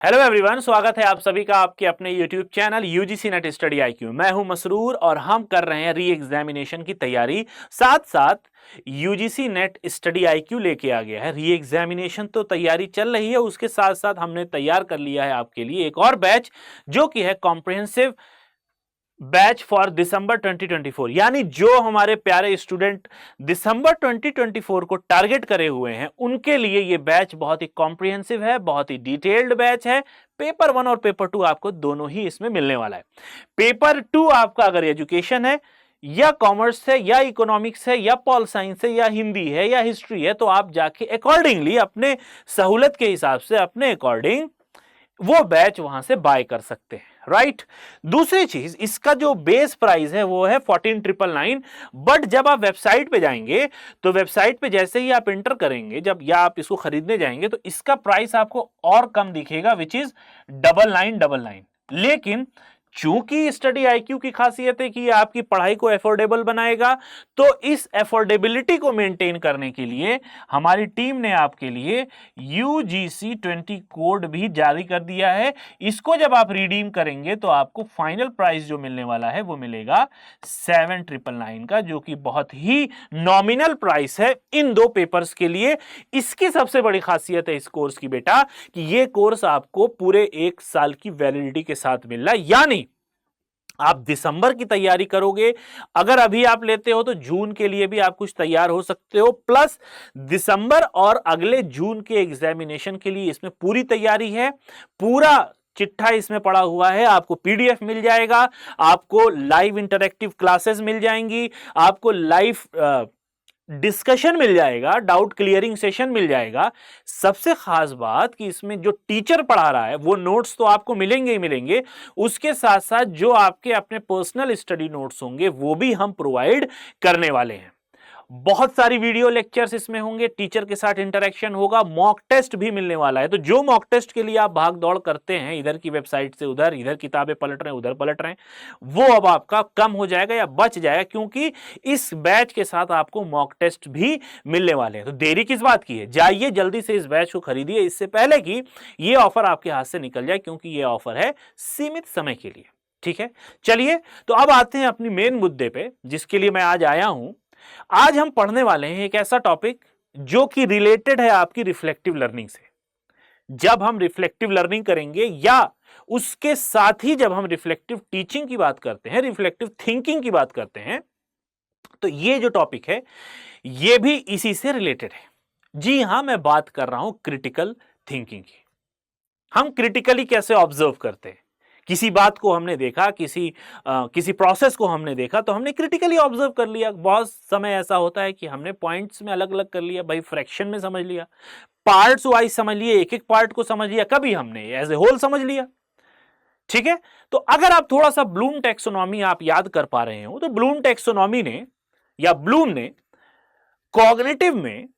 Hello everyone, स्वागत है आप सभी का आपके अपने YouTube channel UGC net study IQ. मैं हूं मसरूर और हम कर रहे हैं री एग्जामिनेशन की तैयारी। साथ साथ यूजीसी नेट स्टडी आईक्यू लेके आ गया है। री एग्जामिनेशन तो तैयारी चल रही है, उसके साथ साथ हमने तैयार कर लिया है आपके लिए एक और बैच जो कि है कॉम्प्रिहेंसिव बैच फॉर दिसंबर 2024। यानी जो हमारे प्यारे स्टूडेंट दिसंबर 2024 को टारगेट करे हुए हैं उनके लिए ये बैच बहुत ही कॉम्प्रिहेंसिव है, बहुत ही डिटेल्ड बैच है। पेपर 1 और पेपर 2 आपको दोनों ही इसमें मिलने वाला है। पेपर 2 आपका अगर एजुकेशन है या कॉमर्स है या इकोनॉमिक्स है या पॉल साइंस है या हिंदी है या हिस्ट्री है, तो आप जाके अकॉर्डिंगली अपने सहूलत के हिसाब से अपने अकॉर्डिंग वो बैच वहां से बाय कर सकते हैं, राइट। दूसरी चीज, इसका जो बेस प्राइस है वो है 14,999। बट जब आप वेबसाइट पे जाएंगे तो वेबसाइट पे जैसे ही आप इंटर करेंगे जब या आप इसको खरीदने जाएंगे तो इसका प्राइस आपको और कम दिखेगा, विच इज 9999। लेकिन चूंकि स्टडी आईक्यू की खासियत है कि ये आपकी पढ़ाई को एफोर्डेबल बनाएगा, तो इस एफोर्डेबिलिटी को मेंटेन करने के लिए हमारी टीम ने आपके लिए UGC 20 कोड भी जारी कर दिया है। इसको जब आप रिडीम करेंगे तो आपको फाइनल प्राइस जो मिलने वाला है वो मिलेगा 7,999 का, जो कि बहुत ही नॉमिनल प्राइस है इन दो पेपर्स के लिए। इसकी सबसे बड़ी खासियत है इस कोर्स की बेटा कि ये कोर्स आपको पूरे 1 साल की वैलिडिटी के साथ मिल रहा है। यानी आप दिसंबर की तैयारी करोगे, अगर अभी आप लेते हो तो जून के लिए भी आप कुछ तैयार हो सकते हो, प्लस दिसंबर और अगले जून के एग्जामिनेशन के लिए इसमें पूरी तैयारी है। पूरा चिट्ठा इसमें पड़ा हुआ है, आपको पीडीएफ मिल जाएगा, आपको लाइव इंटरैक्टिव क्लासेस मिल जाएंगी, आपको लाइव डिस्कशन मिल जाएगा, डाउट क्लियरिंग सेशन मिल जाएगा। सबसे खास बात कि इसमें जो टीचर पढ़ा रहा है वो नोट्स तो आपको मिलेंगे ही मिलेंगे, उसके साथ साथ जो आपके अपने पर्सनल स्टडी नोट्स होंगे वो भी हम प्रोवाइड करने वाले हैं। बहुत सारी वीडियो लेक्चर्स इसमें होंगे, टीचर के साथ इंटरेक्शन होगा, मॉक टेस्ट भी मिलने वाला है। तो जो मॉक टेस्ट के लिए आप भाग दौड़ करते हैं इधर की वेबसाइट से उधर, इधर किताबें पलट रहे हैं उधर पलट रहे हैं, वो अब आपका कम हो जाएगा या बच जाएगा, क्योंकि इस बैच के साथ आपको मॉक टेस्ट भी मिलने वाले हैं। तो देरी किस बात की है, जाइए जल्दी से इस बैच को खरीदिए इससे पहले कि ये ऑफर आपके हाथ से निकल जाए, क्योंकि ये ऑफर है सीमित समय के लिए। ठीक है, चलिए तो अब आते हैं अपनी मेन मुद्दे पे जिसके लिए मैं आज आया हूं। आज हम पढ़ने वाले हैं एक ऐसा टॉपिक जो कि रिलेटेड है आपकी रिफ्लेक्टिव लर्निंग से। जब हम रिफ्लेक्टिव लर्निंग करेंगे या उसके साथ ही जब हम रिफ्लेक्टिव टीचिंग की बात करते हैं, रिफ्लेक्टिव थिंकिंग की बात करते हैं, तो ये जो टॉपिक है ये भी इसी से रिलेटेड है। जी हां, मैं बात कर रहा हूं क्रिटिकल थिंकिंग की। हम क्रिटिकली कैसे ऑब्जर्व करते हैं, किसी बात को हमने देखा, किसी प्रोसेस को हमने देखा तो हमने क्रिटिकली ऑब्जर्व कर लिया। बहुत समय ऐसा होता है कि हमने पॉइंट्स में अलग अलग कर लिया, भाई फ्रैक्शन में समझ लिया, पार्ट्स वाइज समझ लिए, एक एक पार्ट को समझ लिया, कभी हमने एज ए होल समझ लिया। ठीक है, तो अगर आप थोड़ा सा ब्लूम टैक्सोनॉमी आप याद कर पा रहे हो तो ब्लूम टैक्सोनॉमी ने या ब्लूम ने कॉग्निटिव में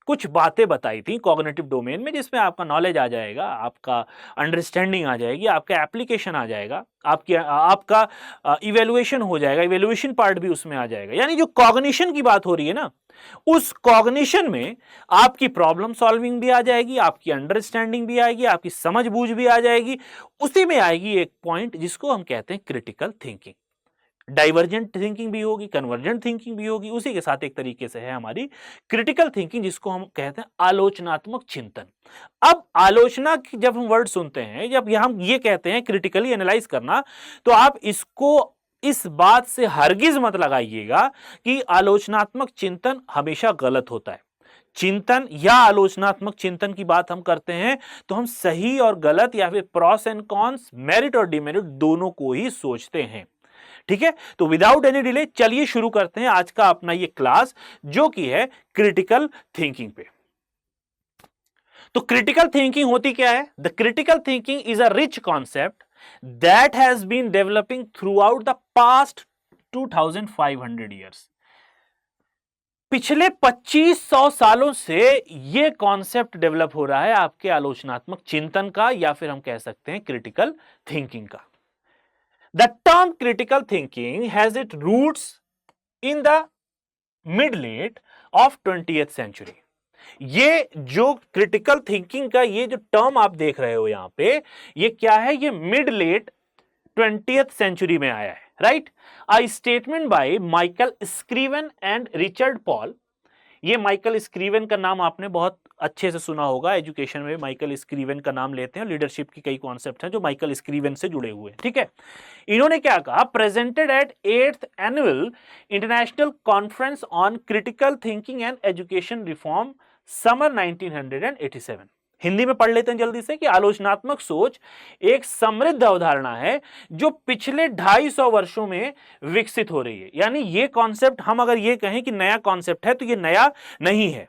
कुछ बातें बताई थी, कॉग्निटिव डोमेन में, जिसमें आपका नॉलेज आ जाएगा, आपका अंडरस्टैंडिंग आ जाएगी, आपका एप्लीकेशन आ जाएगा, आपका इवेल्युएशन हो जाएगा, इवेल्युएशन पार्ट भी उसमें आ जाएगा। यानी जो कॉग्निशन की बात हो रही है ना, उस कॉग्निशन में आपकी प्रॉब्लम सॉल्विंग भी आ जाएगी, आपकी अंडरस्टैंडिंग भी आएगी, आपकी समझ बूझ भी आ जाएगी। उसी में आएगी एक पॉइंट जिसको हम कहते हैं क्रिटिकल थिंकिंग। डाइवर्जेंट थिंकिंग भी होगी, कन्वर्जेंट थिंकिंग भी होगी, उसी के साथ एक तरीके से है हमारी क्रिटिकल थिंकिंग, जिसको हम कहते हैं आलोचनात्मक चिंतन। अब आलोचना की जब हम वर्ड सुनते हैं, जब हम ये कहते हैं क्रिटिकली एनालाइज करना, तो आप इसको इस बात से हरगिज मत लगाइएगा कि आलोचनात्मक चिंतन हमेशा गलत होता है। चिंतन या आलोचनात्मक चिंतन की बात हम करते हैं तो हम सही और गलत या फिर प्रॉस एंड कॉन्स, मेरिट और डिमेरिट दोनों को ही सोचते हैं। ठीक है, तो विदाउट एनी डिले चलिए शुरू करते हैं आज का अपना ये क्लास जो कि है क्रिटिकल थिंकिंग पे। तो क्रिटिकल थिंकिंग होती क्या है? The critical thinking is a rich concept that has been developing throughout the past 2500 years. पिछले 2500 सालों से यह कॉन्सेप्ट डेवलप हो रहा है आपके आलोचनात्मक चिंतन का, या फिर हम कह सकते हैं क्रिटिकल थिंकिंग का। The term critical thinking has its roots in the mid-late of 20th century. ये जो क्रिटिकल थिंकिंग का ये जो टर्म आप देख रहे हो यहां पे, ये क्या है? ये मिड लेट 20th सेंचुरी में आया है, right? A statement by Michael Scriven and Richard Paul. ये माइकल स्क्रीवन का नाम आपने बहुत अच्छे से सुना होगा, एजुकेशन में माइकल स्क्रीवन का नाम लेते हैं। लीडरशिप की कई कॉन्सेप्ट हैं जो माइकल स्क्रीवन से जुड़े हुए हैं, ठीक है। इन्होंने क्या कहा? Presented at 8th annual international conference on critical thinking and education reform summer 1987। Hindi में पढ़ लेते हैं जल्दी से कि आलोचनात्मक सोच एक समृद्ध अवधारणा है जो पिछले 250 वर्षों में विकसित हो रही है। यानी ये कॉन्सेप्ट, हम अगर ये कहें कि नया कॉन्सेप्ट है तो ये नया नहीं है,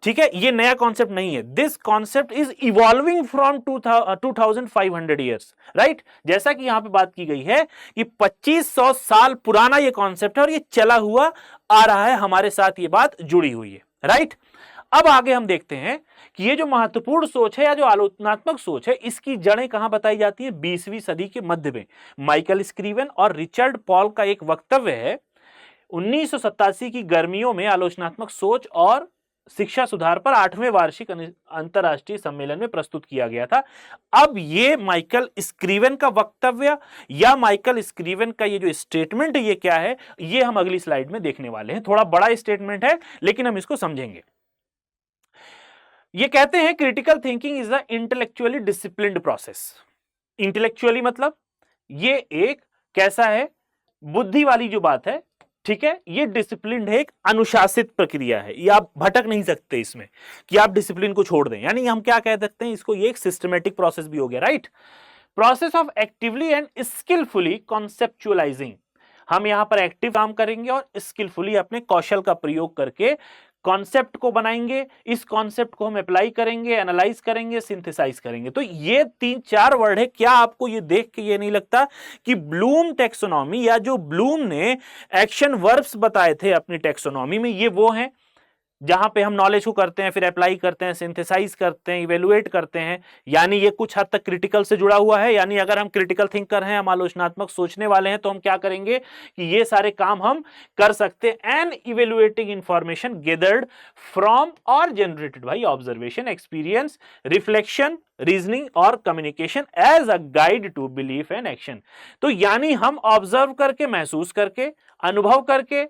ठीक है, ये नया कॉन्सेप्ट नहीं है। This concept is evolving from 2500 years, right? जैसा कि यहां पे बात की गई है कि 2500 साल पुराना ये कॉन्सेप्ट है और ये चला हुआ आ रहा है, हमारे साथ ये बात जुड़ी हुई है, राइट? अब आगे हम देखते हैं कि ये जो महत्वपूर्ण सोच है या जो आलोचनात्मक सोच है, इसकी जड़ें कहां बताई जाती है? 20वीं सदी के मध्य में माइकल स्क्रीवन और रिचर्ड पॉल का एक वक्तव्य है 1987 की गर्मियों में आलोचनात्मक सोच और शिक्षा सुधार पर 8वें वार्षिक अंतरराष्ट्रीय सम्मेलन में प्रस्तुत किया गया था। अब ये माइकल स्क्रीवन का वक्तव्य या माइकल स्क्रीवन का ये जो स्टेटमेंट है, ये क्या है? ये हम अगली स्लाइड में देखने वाले हैं। थोड़ा बड़ा स्टेटमेंट है लेकिन हम इसको समझेंगे। ये कहते हैं critical thinking is the intellectually disciplined process. Intellectually मतलब ये एक कैसा है? बुद्धि वाली जो बात है, ठीक है, ये डिसिप्लिन है, एक अनुशासित प्रक्रिया है। ये आप भटक नहीं सकते इसमें कि आप डिसिप्लिन को छोड़ दें। यानी हम क्या कह सकते हैं इसको? ये एक सिस्टमेटिक प्रोसेस भी हो गया, right? Process of actively and skilfully conceptualising. हम यहां पर एक्टिव काम करेंगे और स्किलफुली अपने कौशल का प्रयोग करके कॉन्सेप्ट को बनाएंगे। इस कॉन्सेप्ट को हम अप्लाई करेंगे, एनालाइज करेंगे, सिंथेसाइज करेंगे। तो ये 3-4 वर्ड है। क्या आपको ये देख के ये नहीं लगता कि ब्लूम टेक्सोनॉमी या जो ब्लूम ने एक्शन वर्ब्स बताए थे अपनी टेक्सोनॉमी में, ये वो हैं जहां पे हम नॉलेज को करते हैं, फिर अप्लाई करते हैं, सिंथेसाइज करते हैं, इवेलुएट करते हैं। यानी ये कुछ हद तक क्रिटिकल से जुड़ा हुआ है। यानी अगर हम क्रिटिकल थिंकर हैं, हम आलोचनात्मक सोचने वाले हैं, तो हम क्या करेंगे कि ये सारे काम हम कर सकते हैं। And evaluating information gathered from और generated by observation, experience, reflection, reasoning और communication as a guide to belief and action. तो यानी हम ऑब्जर्व करके, महसूस करके, अनुभव करके,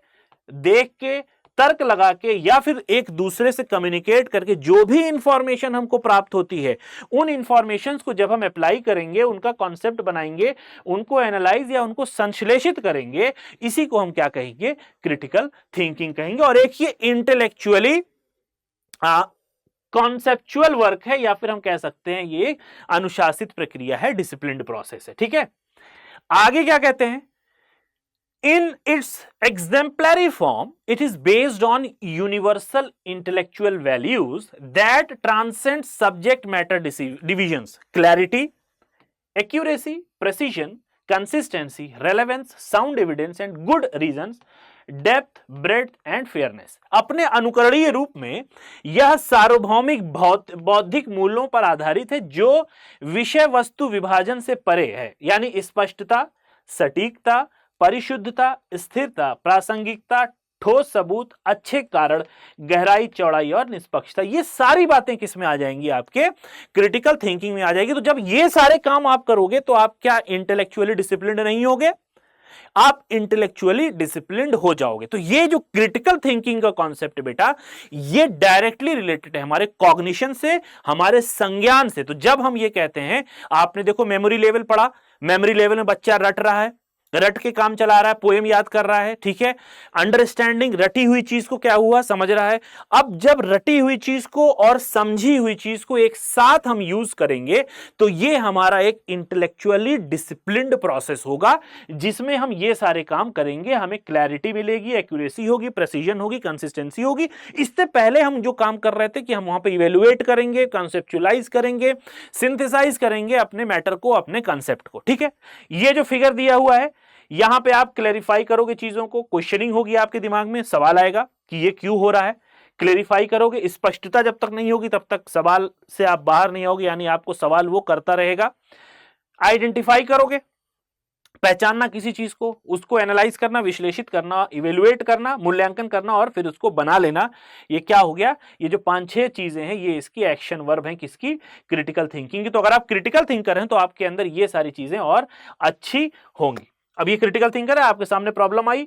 देख के, तर्क लगा के या फिर एक दूसरे से कम्युनिकेट करके जो भी इंफॉर्मेशन हमको प्राप्त होती है, उन इंफॉर्मेशंस को जब हम अप्लाई करेंगे, उनका कॉन्सेप्ट बनाएंगे, उनको एनालाइज या उनको संश्लेषित करेंगे, इसी को हम क्या कहेंगे? क्रिटिकल थिंकिंग कहेंगे। और एक ये इंटेलेक्चुअली कॉन्सेप्चुअल वर्क है या फिर हम कह सकते हैं ये अनुशासित प्रक्रिया है, डिसिप्लिन्ड प्रोसेस है, ठीक है। आगे क्या कहते हैं? In its exemplary form, it is based on universal intellectual values that transcend subject matter divisions: clarity, accuracy, precision, consistency, relevance, sound evidence and good reasons, depth, breadth and fairness. अपने अनुकरणीय रूप में यह सार्वभौमिक बौद्धिक मूल्यों पर आधारित है जो विषय वस्तु विभाजन से परे है। यानी स्पष्टता, सटीकता, परिशुद्धता, स्थिरता, प्रासंगिकता, ठोस सबूत, अच्छे कारण, गहराई, चौड़ाई और निष्पक्षता। ये सारी बातें किस में आ जाएंगी? आपके क्रिटिकल थिंकिंग में आ जाएगी। तो जब ये सारे काम आप करोगे तो आप क्या इंटेलेक्चुअली डिसिप्लिन्ड नहीं होगे? आप इंटेलेक्चुअली डिसिप्लिन्ड हो जाओगे। तो ये जो क्रिटिकल थिंकिंग का कॉन्सेप्ट है बेटा, ये डायरेक्टली रिलेटेड है हमारे कॉग्निशन से, हमारे संज्ञान से। तो जब हम ये कहते हैं, आपने देखो मेमोरी लेवल पढ़ा, मेमोरी लेवल में बच्चा रट रहा है, रट के काम चला रहा है, पोएम याद कर रहा है, ठीक है। अंडरस्टैंडिंग, रटी हुई चीज को क्या हुआ, समझ रहा है। अब जब रटी हुई चीज को और समझी हुई चीज को एक साथ हम यूज करेंगे तो ये हमारा एक इंटेलेक्चुअली डिसिप्लिन्ड प्रोसेस होगा जिसमें हम ये सारे काम करेंगे। हमें क्लैरिटी मिलेगी, एक्यूरेसी होगी, प्रेसिजन होगी, कंसिस्टेंसी होगी। इससे पहले हम जो काम कर रहे थे कि हम वहां पे इवेलुएट करेंगे, कॉन्सेप्चुअलाइज करेंगे, सिंथेसाइज करेंगे अपने मैटर को, अपने कंसेप्ट को, ठीक है। ये जो फिगर दिया हुआ है, यहां पे आप क्लैरिफाई करोगे चीजों को, क्वेश्चनिंग होगी आपके दिमाग में, सवाल आएगा कि ये क्यों हो रहा है, क्लैरिफाई करोगे। स्पष्टता जब तक नहीं होगी तब तक सवाल से आप बाहर नहीं आओगे, यानी आपको सवाल वो करता रहेगा। आइडेंटिफाई करोगे, पहचानना किसी चीज को, उसको एनालाइज करना, विश्लेषित करना, इवेल्युएट करना, मूल्यांकन करना और फिर उसको बना लेना। ये क्या हो गया, ये जो 5-6 चीजें हैं ये इसकी एक्शन वर्ब हैं किसकी, क्रिटिकल थिंकिंग की। तो अगर आप क्रिटिकल थिंकर हैं तो आपके अंदर ये सारी चीजें और अच्छी होंगी। अब ये क्रिटिकल थिंकर है, आपके सामने प्रॉब्लम आई,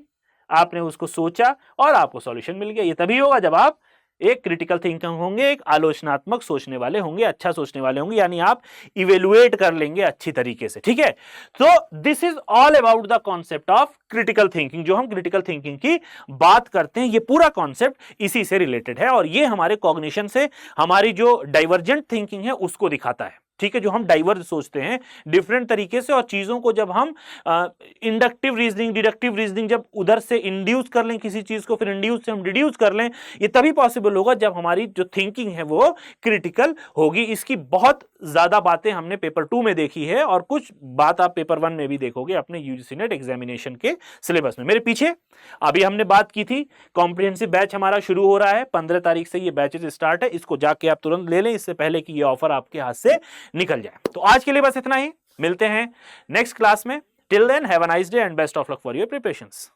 आपने उसको सोचा और आपको सॉल्यूशन मिल गया। ये तभी होगा जब आप एक क्रिटिकल थिंकर होंगे, एक आलोचनात्मक सोचने वाले होंगे, अच्छा सोचने वाले होंगे, यानी आप इवेल्युएट कर लेंगे अच्छी तरीके से। ठीक है, तो this is all about the concept of critical thinking. जो हम क्रिटिकल थिंकिंग की बात करते हैं, ये पूरा कॉन्सेप्ट इसी से रिलेटेड है और ये हमारे कॉग्निशन से हमारी जो डाइवर्जेंट थिंकिंग है उसको दिखाता है। ठीक है, जो हम डाइवर्ज सोचते हैं डिफरेंट तरीके से और चीजों को जब हम इंडक्टिव रीजनिंग, डिडक्टिव रीजनिंग, जब उधर से इंड्यूस कर लें किसी चीज को, फिर इंड्यूस से हम डिड्यूस कर लें, ये तभी पॉसिबल होगा जब हमारी जो थिंकिंग है वो क्रिटिकल होगी। इसकी बहुत ज्यादा बातें हमने पेपर 2 में देखी है और कुछ बात आप पेपर 1 में भी देखोगे अपने यूजीसी नेट एग्जामिनेशन के सिलेबस में। मेरे पीछे अभी हमने बात की थी, कॉम्प्रिहेंसिव बैच हमारा शुरू हो रहा है, 15 तारीख से ये बैचेस स्टार्ट है। इसको जाके आप तुरंत ले लें, इससे पहले कि ये ऑफर आपके हाथ से निकल जाए। तो आज के लिए बस इतना ही, मिलते हैं नेक्स्ट क्लास में। Till then have a nice day and best of luck for your preparations.